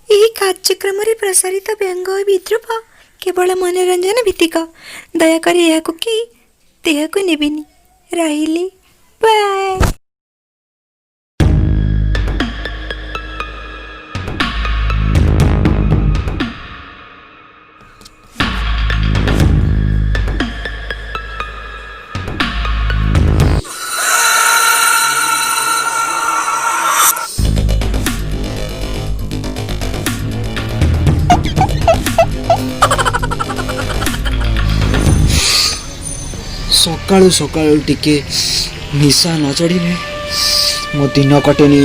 ଏହି କାର୍ଯ୍ୟକ୍ରମରେ ପ୍ରସାରିତ ବ୍ୟଙ୍ଗ ଓ ବିଦ୍ରୂପ କେବଳ ମନୋରଞ୍ଜନ ଭିତ୍ତିକ। ଦୟାକରି ଏହାକୁ କି ଦେହକୁ ନେବେନି। ରହିଲି, ବାଏ। ସକାଳୁ ସକାଳୁ ଟିକେ ନିଶା ନ ଚଢ଼ିଲେ ମୋ ଦିନ କଟେନି।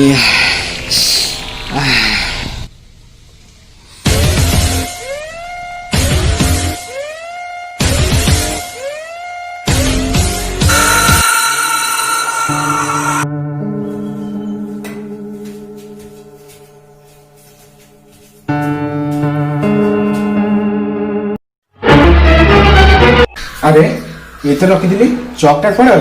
अरे ये तो रखी चौकटा कौन है?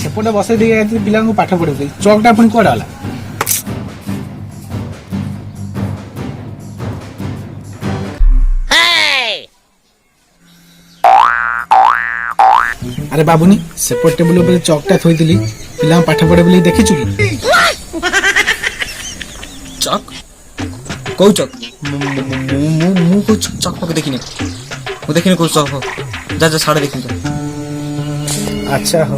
सेपटे बस पिला पाठ पढ़े चौकटा पुणी कौन है? अरे बाबुनी सेपट टेबुल ऊपर चौकटा थोइतिली पिला पाठ पढ़े बोली देखिछु कि? चक कौ चक मु को चक पक देखिने मु देखिने को चक जा जा साड़े देखिने। अच्छा हो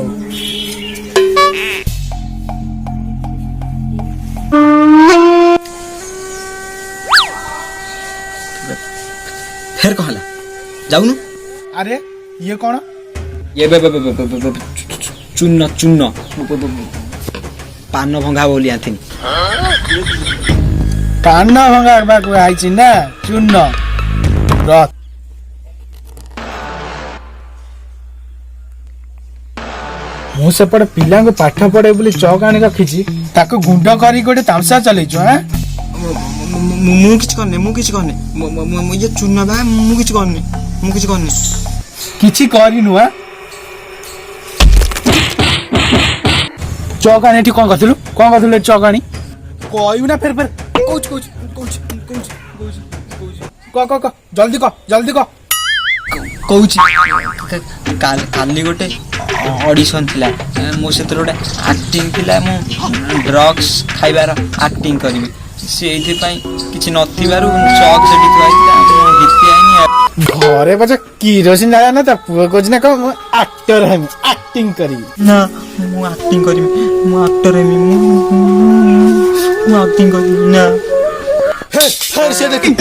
फिर कहला जाऊनु। अरे ये कौन? ये चुन्न चुन्न पान भंगा बोली आथिन। पान भंगा को आइछि ना चुन्न रथ। मु सेपट पिला पाठ पढ़े बोली चौक आनी रखी ताको गुंड करी गोटे तामसा चलैछु। हां मु किछ करने ये चुन्न बा मु किछ करने किछि करिनु। हां चौक आनी कौन करथिलु चौक आनी कहू ना फिर कह जल्दी कह कहूची काली गोटे ऑडिशन थिला मो सेतर गोटे एक्टिंग थिला मु ड्रग्स खाइबार एक्टिंग करबी सेइथि पई किछि नथिबारु चौक सेठी थुआइला मो हिति आइनी घरे बजा किरोसिन जाया ना त पुओ कोज ना को एक्टर है एक्टिंग करी ना मु एक्टिंग करबी मु एक्टर हेमी मु एक्टिंग करबी ना फिर से देखी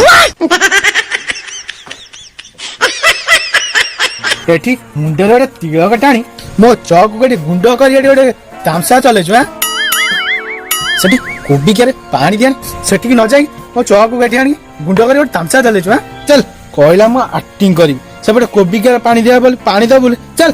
एठी मुंडे रे तिलक टाणी मो चौक गोटे गुंड करी गोटे तामसा चले छु। हां सेठी कोबी के पानी दिया सेठी की न जाई मो चौक गोटे आनी गुंड करी गोटे तामसा चले छु। हां चल कहला मु एक्टिंग करी सेपटे कोबी के पानी दिया बोली पानी दा बोली चल।